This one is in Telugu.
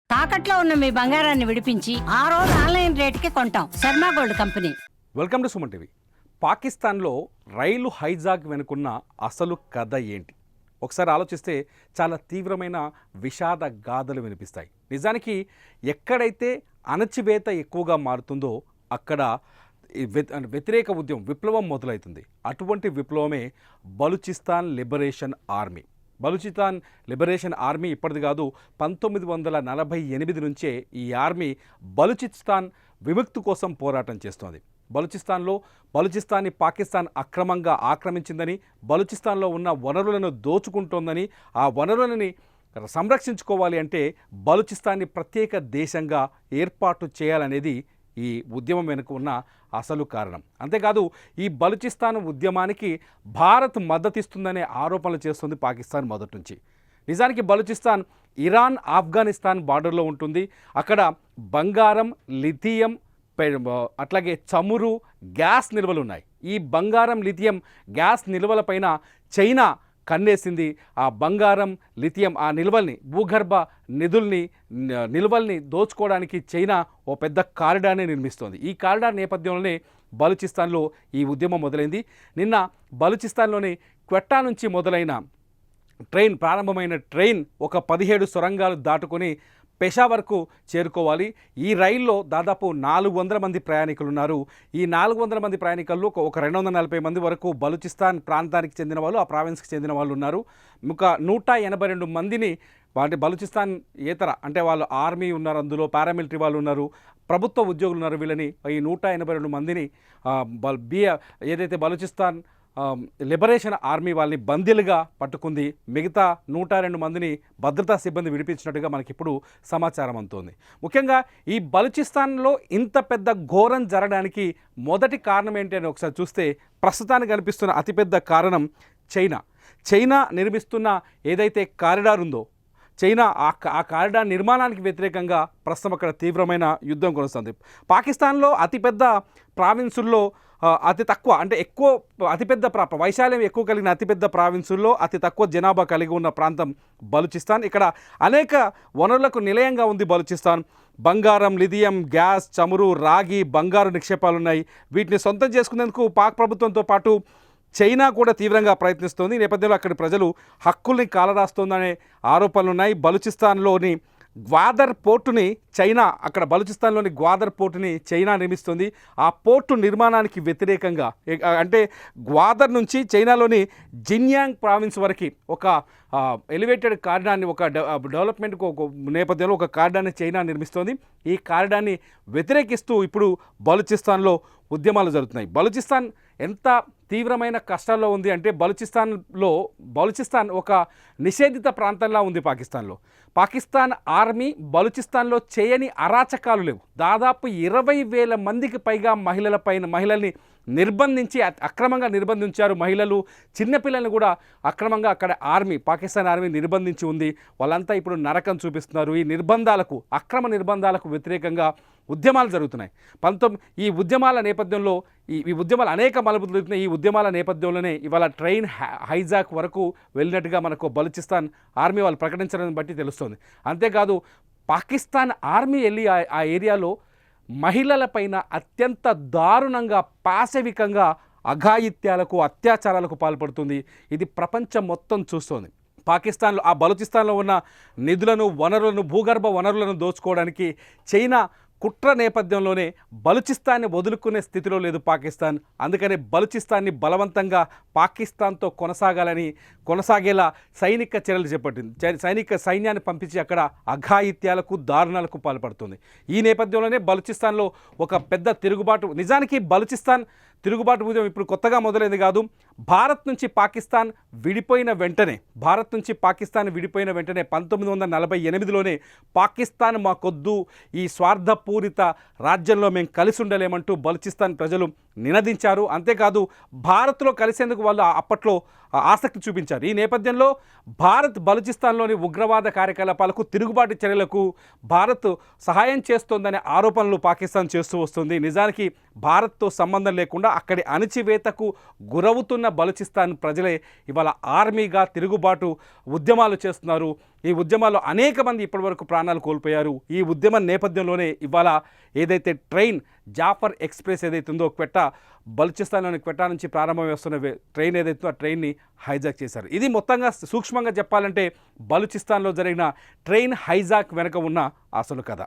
తాకట్లో ఉన్న మీ బంగారాన్ని విడిపించి ఆ రోజు ఆన్లైన్ రేటుకి కొంటాం. Sharma gold company. Welcome to Suman TV. పాకిస్తాన్లో రైలు హైజాక్ వెనుకున్న అసలు కథ ఏంటి? ఒకసారి ఆలోచిస్తే చాలా తీవ్రమైన విషాద గాథలు వినిపిస్తాయి. నిజానికి ఎక్కడైతే అణచివేత ఎక్కువగా మారుతుందో అక్కడ వ్యతిరేక ఉద్యమం విప్లవం మొదలవుతుంది. అటువంటి విప్లవమే Balochistan liberation army. Balochistan liberation army ఇప్పటిది కాదు, 1948 నుంచే ఈ ఆర్మీ బలూచిస్తాన్ విముక్తి కోసం పోరాటం చేస్తోంది. బలూచిస్తాన్ని పాకిస్తాన్ అక్రమంగా ఆక్రమించిందని, బలూచిస్తాన్లో ఉన్న వనరులను దోచుకుంటోందని, ఆ వనరులని సంరక్షించుకోవాలి అంటే బలూచిస్తాన్ని ప్రత్యేక దేశంగా ఏర్పాటు చేయాలనేది ఈ ఉద్యమం వెనుక ఉన్న అసలు కారణం. అంతేకాదు ఈ బలూచిస్తాన్ ఉద్యమానికి భారత్ మద్దతిస్తుందనే ఆరోపణలు చేస్తుంది పాకిస్తాన్ మొదటి నుంచి. నిజానికి బలూచిస్తాన్ ఇరాన్ ఆఫ్ఘనిస్తాన్ బార్డర్లో ఉంటుంది. అక్కడ బంగారం, లిథియం, అట్లాగే చమురు, గ్యాస్ నిల్వలు ఉన్నాయి. ఈ బంగారం, లిథియం, గ్యాస్ నిల్వలపైన చైనా కన్నేసింది. ఆ బంగారం, లిథియం, ఆ నిల్వల్ని, భూగర్భ నిల్వల్ని దోచుకోవడానికి చైనా ఓ పెద్ద కారిడార్ని నిర్మిస్తోంది. ఈ కారిడార్ నేపథ్యంలోనే బలూచిస్తాన్లో ఈ ఉద్యమం మొదలైంది. నిన్న బలూచిస్తాన్లోని క్వెట్టా నుంచి మొదలైన ప్రారంభమైన ట్రైన్ ఒక 17 సొరంగాలు దాటుకొని పెషావర్కు చేరుకోవాలి. ఈ రైల్లో దాదాపు 400 మంది ప్రయాణికులు ఉన్నారు. ఈ 400 మంది ప్రయాణికుల్లో ఒక 240 మంది వరకు బలూచిస్తాన్ ప్రాంతానికి చెందిన వాళ్ళు, ఆ ప్రావిన్స్కి చెందిన వాళ్ళు ఉన్నారు. ఒక 182 మందిని బలూచిస్తాన్ ఏతర అంటే వాళ్ళు ఆర్మీ ఉన్నారు, అందులో పారామిలిటరీ వాళ్ళు ఉన్నారు, ప్రభుత్వ ఉద్యోగులు ఉన్నారు. వీళ్ళని ఈ 182 మందిని ఏదైతే బలూచిస్తాన్ లిబరేషన్ ఆర్మీ వాళ్ళని బందీలుగా పట్టుకుంది. మిగతా 102 మందిని భద్రతా సిబ్బంది విడిపించినట్టుగా మనకి ఇప్పుడు సమాచారం అందుతోంది. ముఖ్యంగా ఈ బలూచిస్తాన్లో ఇంత పెద్ద ఘోరం జరగడానికి మొదటి కారణం ఏంటి అని ఒకసారి చూస్తే ప్రస్తుతానికి కనిపిస్తున్న అతిపెద్ద కారణం చైనా నిర్మిస్తున్న ఏదైతే కారిడార్ ఉందో, చైనా ఆ కారిడార్ నిర్మాణానికి వ్యతిరేకంగా ప్రస్తుతం అక్కడ తీవ్రమైన యుద్ధం కొనసాగుతుంది. పాకిస్తాన్లో అతిపెద్ద ప్రావిన్సుల్లో అతి తక్కువ అంటే అతిపెద్ద వైశాల్యం ఎక్కువ కలిగిన అతిపెద్ద ప్రావిన్సుల్లో అతి తక్కువ జనాభా కలిగి ఉన్న ప్రాంతం బలూచిస్తాన్. ఇక్కడ అనేక వనరులకు నిలయంగా ఉంది బలూచిస్తాన్. బంగారం, లిథియం, గ్యాస్, చమురు, రాగి, బంగారు నిక్షేపాలు ఉన్నాయి. వీటిని సొంతం చేసుకునేందుకు పాక్ ప్రభుత్వంతో పాటు చైనా కూడా తీవ్రంగా ప్రయత్నిస్తోంది. ఈ నేపథ్యంలో అక్కడి ప్రజలు హక్కుల్ని కాలరాస్తోందనే ఆరోపణలు ఉన్నాయి. బలూచిస్తాన్లోని గ్వాదర్ పోర్టుని చైనా, అక్కడ బలూచిస్తాన్లోని గ్వాదర్ పోర్టుని చైనా నిర్మిస్తుంది. ఆ పోర్టు నిర్మాణానికి వ్యతిరేకంగా అంటే గ్వాదర్ నుంచి చైనాలోని జిన్యాంగ్ ప్రావిన్స్ వరకు ఒక ఎలివేటెడ్ కారిడార్ని, ఒక డెవలప్మెంట్కు ఒక నేపథ్యంలో ఒక కారిడార్ని చైనా నిర్మిస్తోంది. ఈ కారిడార్ని వ్యతిరేకిస్తూ ఇప్పుడు బలూచిస్తాన్లో ఉద్యమాలు జరుగుతున్నాయి. బలూచిస్తాన్ ఎంత తీవ్రమైన కష్టాల్లో ఉంది అంటే బలూచిస్తాన్ ఒక నిషేధిత ప్రాంతంలా ఉంది పాకిస్తాన్లో. పాకిస్తాన్ ఆర్మీ బలూచిస్తాన్లో చేయని అరాచకాలు లేవు. దాదాపు 20,000 మందికి పైగా మహిళల్ని నిర్బంధించి అక్రమంగా నిర్బంధించారు. మహిళలు, చిన్నపిల్లల్ని కూడా అక్రమంగా అక్కడ పాకిస్తాన్ ఆర్మీ నిర్బంధించి ఉంది. వాళ్ళంతా ఇప్పుడు నరకం చూపిస్తున్నారు. ఈ అక్రమ నిర్బంధాలకు వ్యతిరేకంగా ఉద్యమాలు జరుగుతున్నాయి. ఈ ఉద్యమాల నేపథ్యంలో ఈ ఉద్యమాలు అనేక మలుపులు జరుగుతున్నాయి. ఈ ఉద్యమాల నేపథ్యంలోనే ఇవాళ ట్రైన్ హైజాక్ వరకు వెళ్ళినట్టుగా మనకు బలూచిస్తాన్ ఆర్మీ వాళ్ళు ప్రకటించడాన్ని బట్టి తెలుస్తుంది. అంతేకాదు పాకిస్తాన్ ఆర్మీ వెళ్ళి ఆ ఏరియాలో మహిళలపైన అత్యంత దారుణంగా, పాశవికంగా అఘాయిత్యాలకు, అత్యాచారాలకు పాల్పడుతుంది. ఇది ప్రపంచం మొత్తం చూస్తోంది. పాకిస్తాన్లో ఆ బలూచిస్తాన్లో ఉన్న నిధులను, భూగర్భ వనరులను దోచుకోవడానికి చైనా కుట్ర నేపథ్యంలోనే బలూచిస్తాన్ని వదులుకునే స్థితిలో లేదు పాకిస్తాన్. అందుకనే బలూచిస్తాన్ని బలవంతంగా పాకిస్తాన్తో కొనసాగేలా సైనిక చర్యలు చేపట్టింది. సైన్యాన్ని పంపించి అక్కడ అఘాయిత్యాలకు, దారుణాలకు పాల్పడుతుంది. ఈ నేపథ్యంలోనే బలూచిస్తాన్లో ఒక పెద్ద తిరుగుబాటు. నిజానికి బలూచిస్తాన్ తిరుగుబాటు ఉద్యమం ఇప్పుడు కొత్తగా మొదలైంది కాదు. భారత్ నుంచి పాకిస్తాన్ విడిపోయిన వెంటనే 1948లోనే పాకిస్తాన్ మాకొద్దు, ఈ స్వార్థపూరిత రాజ్యంలో మేము కలిసి ఉండలేమంటూ బలూచిస్తాన్ ప్రజలు నినదించారు. అంతేకాదు భారత్లో కలిసేందుకు వాళ్ళు అప్పట్లో ఆసక్తి చూపించారు. ఈ నేపథ్యంలో భారత్ బలూచిస్తాన్లోని ఉగ్రవాద కార్యకలాపాలకు, తిరుగుబాటు చర్యలకు భారత్ సహాయం చేస్తోందనే ఆరోపణలు పాకిస్తాన్ చేస్తూ వస్తుంది. నిజానికి భారత్తో సంబంధం లేకుండా అక్కడి అణచివేతకు గురవుతున్న బలూచిస్తాన్ ప్రజలే ఇవాళ ఆర్మీగా తిరుగుబాటు ఉద్యమాలు చేస్తున్నారు. ఈ ఉద్యమాల్లో అనేక మంది ఇప్పటివరకు ప్రాణాలు కోల్పోయారు. ఈ ఉద్యమం నేపథ్యంలోనే ఇవాళ ఏదైతే ట్రైన్ జాఫర్ ఎక్స్ప్రెస్ ఏదైతే ఉందో బలూచిస్తాన్లోని క్వెట్టా నుంచి ప్రారంభం వస్తున్న ట్రైన్ ఏదైతే ఆ ట్రైన్ని హైజాక్ చేశారు. ఇది మొత్తంగా సూక్ష్మంగా చెప్పాలంటే బలూచిస్తాన్లో జరిగిన ట్రైన్ హైజాక్ వెనుక ఉన్న అసలు కథ.